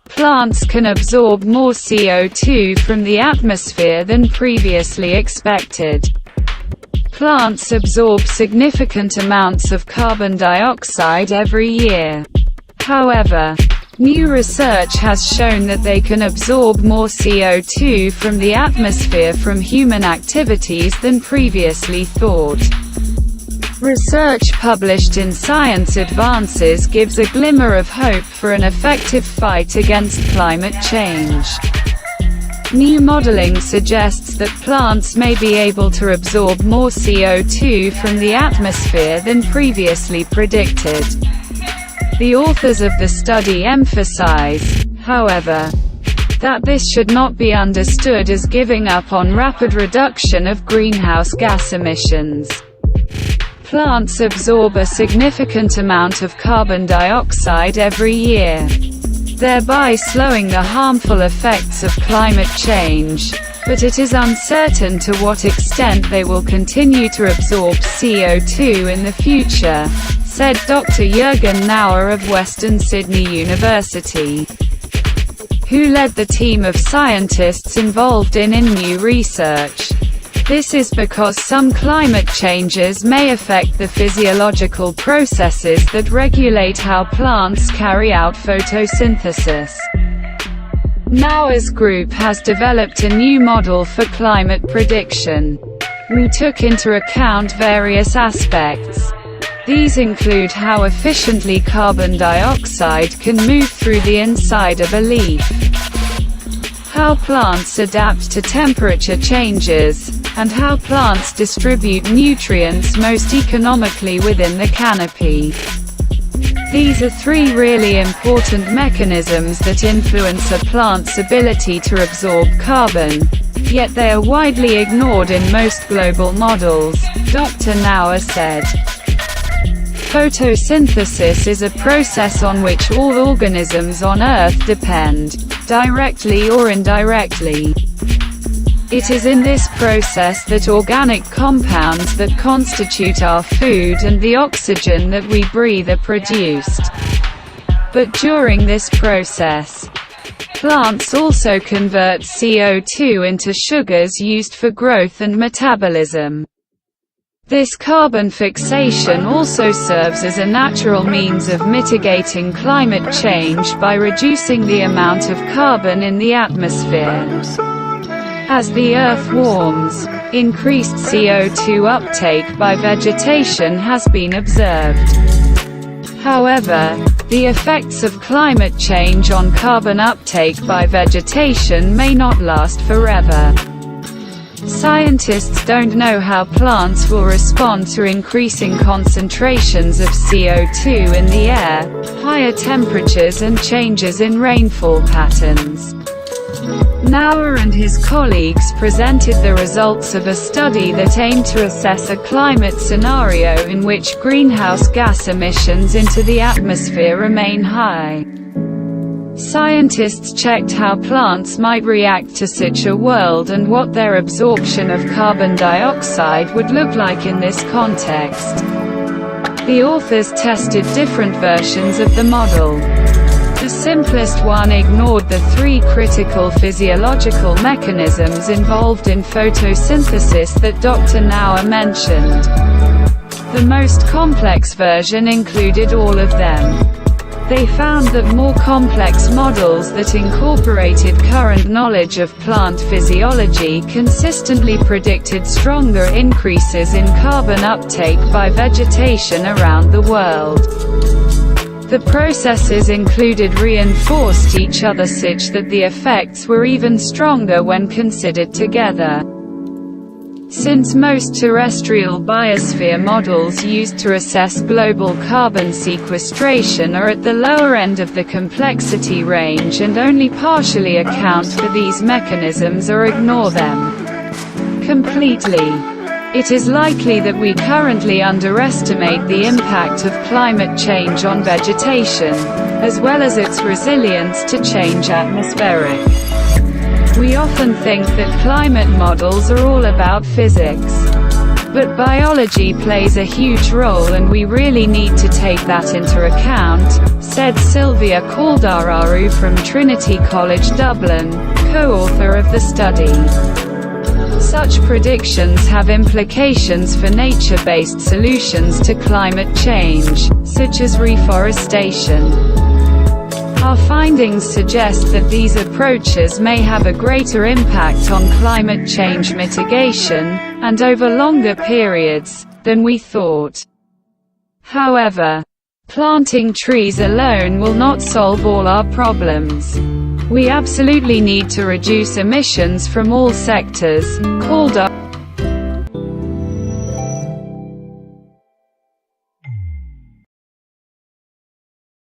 Plants can absorb more CO2 from the atmosphere than previously expected. Plants absorb significant amounts of carbon dioxide every year. However, new research has shown that they can absorb more CO2 from the atmosphere from human activities than previously thought. Research published in Science Advances gives a glimmer of hope for an effective fight against climate change. New modeling suggests that plants may be able to absorb more CO2 from the atmosphere than previously predicted. The authors of the study emphasize, however, that this should not be understood as giving up on rapid reduction of greenhouse gas emissions. Plants absorb a significant amount of carbon dioxide every year, thereby slowing the harmful effects of climate change, but it is uncertain to what extent they will continue to absorb CO2 in the future, said Dr. Jürgen Nauer of Western Sydney University, who led the team of scientists involved in new research. This is because some climate changes may affect the physiological processes that regulate how plants carry out photosynthesis. Nauer's group has developed a new model for climate prediction. We took into account various aspects. These include how efficiently carbon dioxide can move through the inside of a leaf, how plants adapt to temperature changes, and how plants distribute nutrients most economically within the canopy. These are three really important mechanisms that influence a plant's ability to absorb carbon, yet they are widely ignored in most global models, Dr. Nauer said. Photosynthesis is a process on which all organisms on Earth depend, directly or indirectly. It is in this process that organic compounds that constitute our food and the oxygen that we breathe are produced. But during this process, plants also convert CO2 into sugars used for growth and metabolism. This carbon fixation also serves as a natural means of mitigating climate change by reducing the amount of carbon in the atmosphere. As the Earth warms, increased CO2 uptake by vegetation has been observed. However, the effects of climate change on carbon uptake by vegetation may not last forever. Scientists don't know how plants will respond to increasing concentrations of CO2 in the air, higher temperatures and changes in rainfall patterns. Nauer and his colleagues presented the results of a study that aimed to assess a climate scenario in which greenhouse gas emissions into the atmosphere remain high. Scientists checked how plants might react to such a world and what their absorption of carbon dioxide would look like in this context. The authors tested different versions of the model. The simplest one ignored the three critical physiological mechanisms involved in photosynthesis that Dr. Nauer mentioned. The most complex version included all of them. They found that more complex models that incorporated current knowledge of plant physiology consistently predicted stronger increases in carbon uptake by vegetation around the world. The processes included reinforced each other such that the effects were even stronger when considered together. Since most terrestrial biosphere models used to assess global carbon sequestration are at the lower end of the complexity range and only partially account for these mechanisms or ignore them completely, it is likely that we currently underestimate the impact of climate change on vegetation, as well as its resilience to change atmospheric. We often think that climate models are all about physics. But biology plays a huge role and we really need to take that into account, said Sylvia Caldararo from Trinity College Dublin, co-author of the study. Such predictions have implications for nature-based solutions to climate change, such as reforestation. Our findings suggest that these approaches may have a greater impact on climate change mitigation, and over longer periods, than we thought. However, planting trees alone will not solve all our problems. We absolutely need to reduce emissions from all sectors, Caldararo